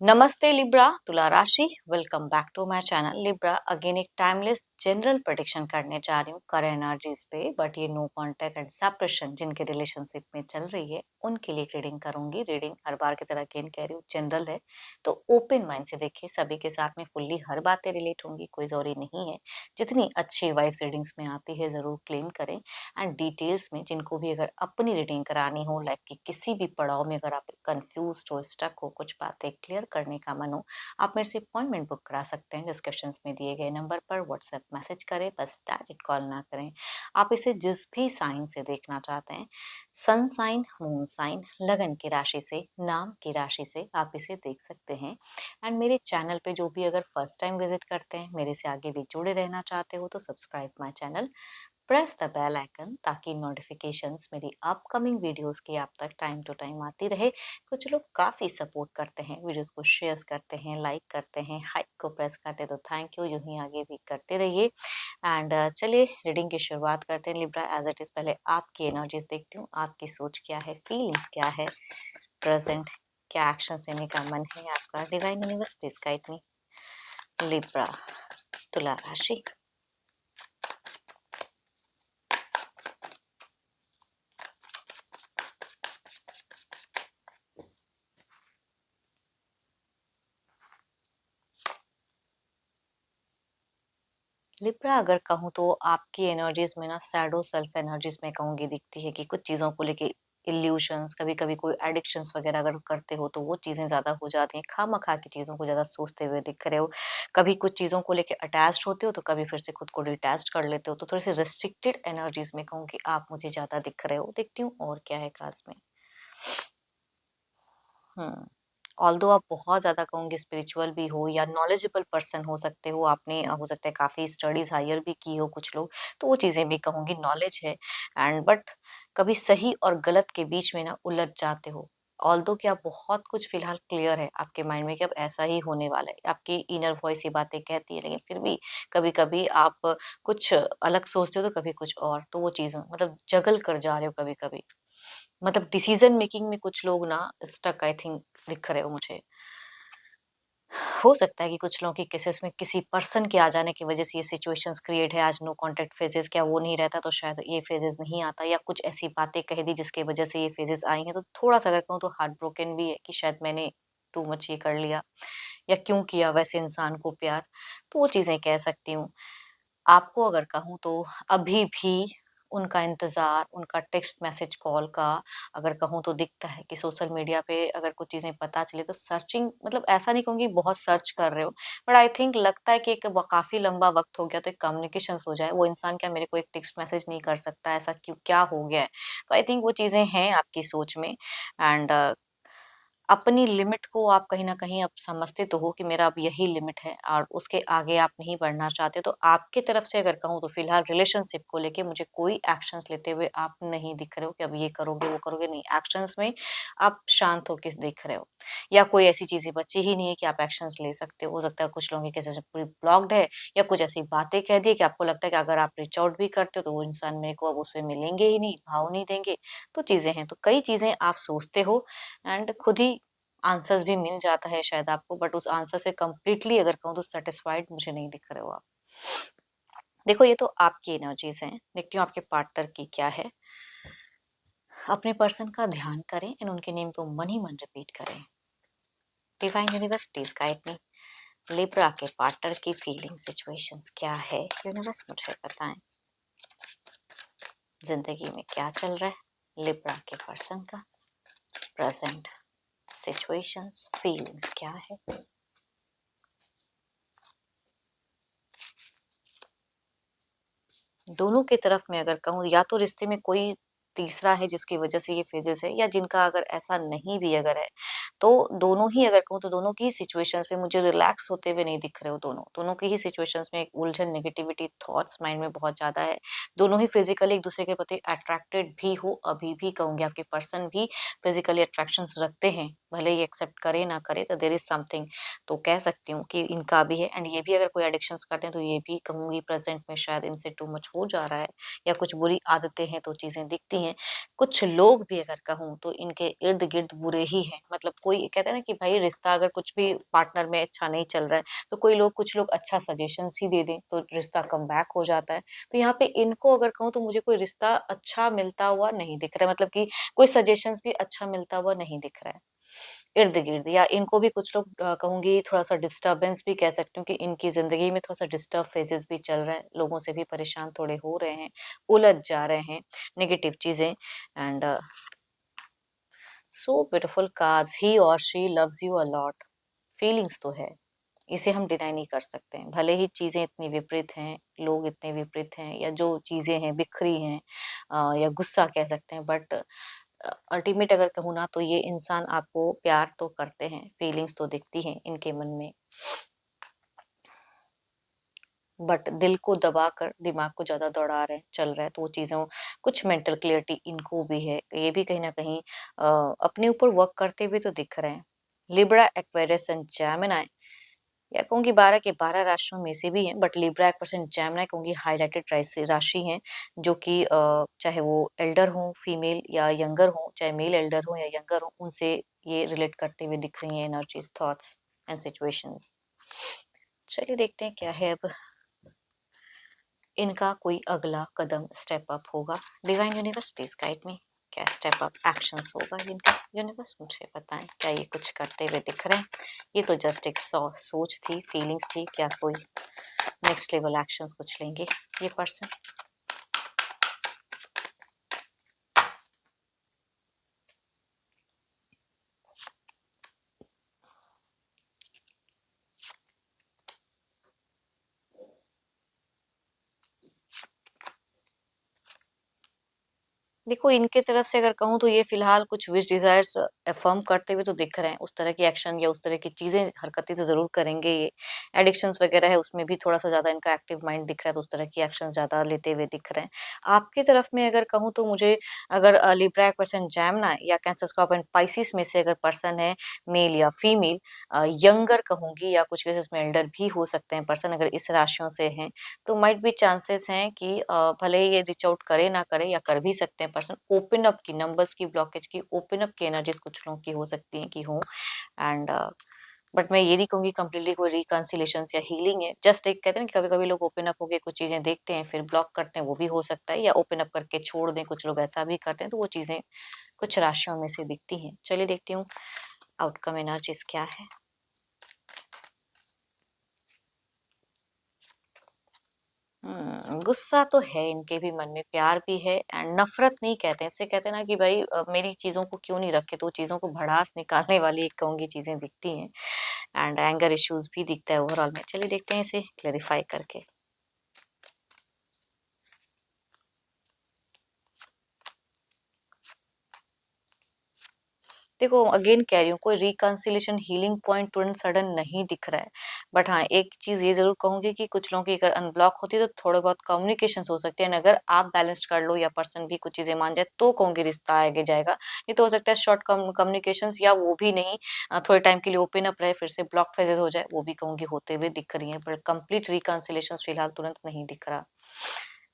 नमस्ते लिब्रा तुला राशि welcome back to my channel Libra. Again एक टाइमलेस जनरल प्रेडिक्शन करने जा रही हूँ करेंट एनर्जीज पे, बट ये नो कांटेक्ट एंड सेपरेशन जिनके रिलेशनशिप में चल रही है उनके लिए रीडिंग करूंगी। रीडिंग हर बार की तरह अगेन कह रही हूँ जनरल है, तो ओपन माइंड से देखिए। सभी के साथ में फुल्ली हर बातें रिलेट होंगी, कोई जरूरी नहीं है। जितनी अच्छी वाइब्स रीडिंग्स में आती है जरूर क्लेम करें। एंड डिटेल्स में जिनको भी अगर अपनी रीडिंग करानी हो, लाइक कि किसी भी पड़ाव में अगर आप कंफ्यूज हो, स्टक हो, कुछ बातें क्लियर करने का मन हो, आप मेरे से अपॉइंटमेंट बुक करा सकते हैं। डिस्क्रिप्शन में दिए गए नंबर पर व्हाट्सएप मैसेज करें, बस डायरेक्ट कॉल ना करें। आप इसे जिस भी साइन से देखना चाहते हैं, सन साइन, मून साइन, लगन की राशि से, नाम की राशि से आप इसे देख सकते हैं। एंड मेरे चैनल पे जो भी अगर फर्स्ट टाइम विजिट करते हैं, मेरे से आगे भी जुड़े रहना चाहते हो, तो subscribe my channel, press the bell icon, ताकि नोटिफिकेशंस मेरी अपकमिंग वीडियोस की आप तक टाइम टू टाइम आती रहे। कुछ लोग काफ़ी सपोर्ट करते हैं, वीडियोस को शेयर करते हैं, लाइक करते हैं, हाइक को प्रेस करते हैं, तो थैंक यू, यूं ही आगे भी करते रहिए। एंड चलिए रीडिंग की शुरुआत करते हैं। लिब्रा एज इट इज़, पहले आपकी एनर्जीज देखती हूँ। आपकी सोच क्या है, फीलिंग्स क्या है, प्रेजेंट क्या एक्शन लेने का मन है आपका। Divine universe please guide me. Libra, तुला राशि। लिब्रा, अगर कहूँ तो आपकी एनर्जीज में ना शैडो सेल्फ एनर्जीज में कहूँगी दिखती है कि कुछ चीज़ों को लेके इल्यूशंस, कभी कभी कोई एडिक्शंस वगैरह अगर करते हो तो वो चीज़ें ज़्यादा हो जाती हैं। खामखा की चीज़ों को ज़्यादा सोचते हुए दिख रहे हो। कभी कुछ चीज़ों को लेके अटैच्ड होते हो, तो कभी फिर से खुद को डिटैच कर लेते हो। तो थोड़ी सी रिस्ट्रिक्टेड एनर्जीज में कहूँ कि आप मुझे ज़्यादा दिख रहे हो। देखती हूँ और क्या है खास में। हुँ। ऑल्दो आप बहुत ज़्यादा कहूँगी स्पिरिचुअल भी हो या नॉलेजेबल पर्सन हो सकते हो, आपने हो सकता है काफ़ी स्टडीज़ हायर भी की हो कुछ लोग, तो वो चीज़ें भी कहूँगी नॉलेज है। एंड बट कभी सही और गलत के बीच में ना उलझ जाते हो। ऑल्दो कि आप बहुत कुछ फ़िलहाल क्लियर है आपके माइंड में कि अब ऐसा ही होने वाला है, आपकी इनर वॉइस ये बातें कहती है, लेकिन फिर भी कभी-कभी आप कुछ अलग सोचते हो तो कभी कुछ और, तो वो चीज़ें मतलब जगल कर जा रहे हो कभी-कभी। मतलब डिसीजन मेकिंग में कुछ लोग ना स्टक आई थिंक दिख रहे हो मुझे। हो सकता है कि कुछ लोगों की केसेस में किसी पर्सन के आ जाने की वजह से ये सिचुएशंस क्रिएट है। आज नो कांटेक्ट फेजेस, क्या वो नहीं रहता तो शायद ये फेजेस नहीं आता, या कुछ ऐसी बातें कह दी जिसकी वजह से ये फेजेस आई हैं। तो थोड़ा सा अगर कहूँ तो हार्ट ब्रोकन भी है कि शायद मैंने टू मच ये कर लिया, या क्यों किया वैसे इंसान को प्यार। तो वो चीज़ें कह सकती हूँ। आपको अगर कहूँ तो अभी भी उनका इंतज़ार, उनका टेक्स्ट मैसेज कॉल का अगर कहूँ तो दिखता है कि सोशल मीडिया पे अगर कुछ चीज़ें पता चले तो सर्चिंग, मतलब ऐसा नहीं कहूँगी बहुत सर्च कर रहे हो, बट आई थिंक लगता है कि एक काफ़ी लंबा वक़्त हो गया तो एक कम्युनिकेशंस हो जाए। वो इंसान क्या मेरे को एक टेक्स्ट मैसेज नहीं कर सकता, ऐसा क्यों, क्या हो गया है? तो आई थिंक वो चीज़ें हैं आपकी सोच में। एंड अपनी लिमिट को आप कहीं न कहीं अब समझते तो हो कि मेरा अब यही लिमिट है और उसके आगे आप नहीं बढ़ना चाहते। तो आपकी तरफ से अगर कहूँ तो फिलहाल रिलेशनशिप को लेके मुझे कोई एक्शंस लेते हुए आप नहीं दिख रहे हो कि अब ये करोगे, वो करोगे, नहीं। एक्शंस में आप शांत होके दिख रहे हो, या कोई ऐसी चीज़ें बची ही नहीं है कि आप एक्शंस ले सकते हो। हो सकता है कुछ लोगों की केसेस में पूरी ब्लॉक्ड है, या कुछ ऐसी बातें कह दी कि आपको लगता है कि अगर आप रीच आउट भी करते हो तो वो इंसान मेरे को अब उसमें मिलेंगे ही नहीं, भाव नहीं देंगे। तो चीज़ें हैं, तो कई चीज़ें आप सोचते हो एंड खुद ही आंसर्स भी मिल जाता है शायद आपको, बट उस आंसर से कंप्लीटली अगर कहूँ तो सैटिस्फाइड मुझे नहीं दिख रहे हो आप। देखो, ये तो आपकी एनर्जीज हैं, देखती हूँ आपके पार्टनर की क्या है। अपने पर्सन का ध्यान करें एंड उनके नेम को मन ही मन रिपीट करें। Divine universe please guide me. Libra के पार्टनर की फीलिंग सिचुएशंस क्या है, यूनिवर्स मुझे बताएं। जिंदगी में क्या चल रहा है लिब्रा के पर्सन का, प्रेजेंट सिचुएशंस, फीलिंग्स क्या है। दोनों की तरफ मैं अगर कहूँ, या तो रिश्ते में कोई तीसरा है जिसकी वजह से ये फेजेस है, या जिनका अगर ऐसा नहीं भी अगर है, तो दोनों ही अगर कहूँ तो दोनों की सिचुएशंस में मुझे रिलैक्स होते हुए नहीं दिख रहे हो। दोनों की ही सिचुएशंस में एक उलझन, नेगेटिविटी, थॉट्स माइंड में बहुत ज्यादा है। दोनों ही फिजिकली एक दूसरे के प्रति अट्रैक्टेड भी हो, अभी भी कहूंगी आपके पर्सन भी फिजिकली अट्रैक्शन रखते हैं, भले ही एक्सेप्ट करे ना करे, तो देर इज समथिंग। तो कह सकती हूँ कि इनका भी है। एंड ये भी अगर कोई एडिक्शंस करते हैं तो ये भी कहूंगी प्रेजेंट में शायद इनसे टू मच हो जा रहा है, या कुछ बुरी आदतें हैं तो चीजें दिखती हैं। कुछ लोग भी अगर कहूँ तो इनके इर्द-गिर्द बुरे ही हैं। मतलब कोई कहते हैं ना कि भाई रिश्ता अगर कुछ भी पार्टनर में अच्छा नहीं चल रहा है, तो कोई लोग कुछ लोग अच्छा सजेशंस ही दे दें, तो रिश्ता कम बैक हो जाता है। तो यहाँ पे इनको अगर कहूँ तो मुझे कोई रिश्ता अच्छा मिलता हुआ नहीं दिख रहा है, मतलब कि कोई सजेशंस भी अच्छा मिलता हुआ नहीं दिख रहा है, इर्द-गिर्द। या इनको भी कुछ लोग कहूँगी थोड़ा-सा डिस्टर्बेंस भी कह सकती हूँ कि इनकी ज़िंदगी में थोड़ा-सा डिस्टर्ब फेजेज़ भी चल रहे हैं, लोगों से भी परेशान थोड़े हो रहे हैं, उलझ जा रहे हैं, नेगेटिव चीज़ें। एंड सो ब्यूटीफुल कार्ड्स, ही और she loves you a lot. Feelings तो है, इसे हम डिनाई नहीं कर सकते हैं। भले ही चीज़ें इतनी विपरीत हैं, लोग इतने विपरीत हैं या जो चीज़ें हैं बिखरी हैं, या गुस्सा कह सकते हैं, बट अल्टीमेट अगर कहूँ ना तो ये इंसान आपको प्यार तो करते हैं, फीलिंग्स तो दिखती हैं इनके मन में। बट दिल को दबाकर दिमाग को ज़्यादा दौड़ा रहे हैं, चल रहा है, तो वो चीज़ों कुछ मेंटल क्लैरिटी इनको भी है। ये भी कहीं न कहीं अपने ऊपर वर्क करते हुए तो दिख रहे हैं। लिब्रा, एक्वेरियस एंड जेमिनी, या कहूँगी 12 के 12 राशियों में से भी हैं, but Libra, Aquarius and Gemini कहूँगी हाइलाइटेड राशि राशि हैं, जो कि चाहे वो एल्डर हों, फीमेल या यंगर हों, चाहे मेल एल्डर हों या यंगर हों, उनसे ये रिलेट करते हुए दिख रही हैं एनर्जीज़, थॉट्स एंड सिचुएशंस। चलिए देखते हैं क्या है अब इनका कोई अगला कदम, स्टेप अप होगा। Divine universe please guide me, क्या स्टेप अप एक्शंस होगा इनका? यूनिवर्स मुझे बताएं, क्या ये कुछ करते हुए दिख रहे हैं? ये तो जस्ट एक सोच थी, फीलिंग्स थी, क्या कोई नेक्स्ट लेवल एक्शंस कुछ लेंगे ये पर्सन? देखो, इनके तरफ से अगर कहूँ तो ये फ़िलहाल कुछ विश डिज़ायर्स अफ़र्म करते हुए तो दिख रहे हैं। उस तरह की एक्शन या उस तरह की चीज़ें, हरकतें तो ज़रूर करेंगे ये। एडिक्शंस वग़ैरह है, उसमें भी थोड़ा-सा ज़्यादा इनका एक्टिव माइंड दिख रहा है, तो उस तरह की एक्शन ज़्यादा लेते हुए दिख रहे हैं। आपकी तरफ में अगर कहूँ तो मुझे अगर लिब्रा, एक्वेरियस, जेमिनी या कैंसर, स्कॉर्पियो एंड पाइसेस में से अगर पर्सन है, मेल या फीमेल, यंगर कहूँगी या कुछ केसेस में एल्डर भी हो सकते हैं पर्सन, अगर इस राशियों से हैं, तो माइट बी चांसेस हैं कि भले ही ये रीच आउट करे ना करे या कर भी सकते हैं पर्सन, ओपन अप की, नंबर्स की ब्लॉकेज की ओपन अप की एनर्जीज कुछ लोगों की हो सकती हैं कि हो। एंड बट मैं ये नहीं कहूँगी कंप्लीटली कोई रिकंसिलेशन या हीलिंग है, जस्ट एक कहते हैं ना कि कभी-कभी लोग ओपन अप होके कुछ चीज़ें देखते हैं, फिर ब्लॉक करते हैं, वो भी हो सकता है, या ओपन अप करके छोड़ दें, कुछ लोग ऐसा भी करते हैं, तो वो चीज़ें कुछ राशियों में से दिखती हैं। चलिए देखती हूँ आउटकम एनर्जीज क्या है। गुस्सा तो है इनके भी मन में, प्यार भी है एंड नफ़रत नहीं कहते हैं। इसे कहते हैं ना कि भाई मेरी चीज़ों को क्यों नहीं रखे, तो चीज़ों को भड़ास निकालने वाली एक कहूँगी चीज़ें दिखती हैं। एंड एंगर इश्यूज़ भी दिखता है ओवरऑल में। चलिए देखते हैं इसे क्लैरिफ़ाई करके। देखो, अगेन कह रही हूँ, कोई रिकंसिलिएशन हीलिंग पॉइंट तुरंत सडन नहीं दिख रहा है। बट हाँ, एक चीज़ ये ज़रूर कहूँगी कि कुछ लोगों की अगर अनब्लॉक होती है तो थोड़े बहुत कम्युनिकेशंस हो सकते हैं, एंड अगर आप बैलेंस कर लो या पर्सन भी कुछ चीज़ें मान जाए तो कहूँगी रिश्ता आगे जाएगा। नहीं तो हो सकता है शॉर्ट कम्युनिकेशंस, या वो भी नहीं, थोड़े टाइम के लिए ओपन अप रहे, फिर से ब्लॉक फेजेज़ हो जाए, वो भी कहूँगी होते हुए दिख रही हैं। पर कंप्लीट रिकंसिलिएशंस फिलहाल तुरंत नहीं दिख रहा।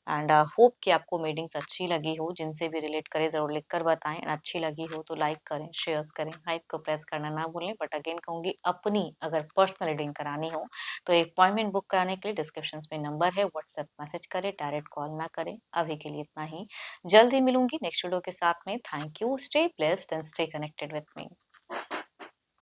एंड होप कि आपको मीटिंग्स अच्छी लगी हो, जिनसे भी रिलेट करें ज़रूर लिख कर बताएँ, एंड अच्छी लगी हो तो लाइक करें, शेयर्स करें, हाइप को प्रेस करना ना भूलें। बट अगेन कहूँगी, अपनी अगर पर्सनल रीडिंग करानी हो तो एक अपॉइंटमेंट बुक कराने के लिए डिस्क्रिप्शंस में नंबर है, व्हाट्सएप मैसेज करें, डायरेक्ट कॉल ना करें। अभी के लिए इतना ही, जल्द ही मिलूंगी नेक्स्ट वीडियो के साथ में। Thank you, stay blessed and stay connected with me.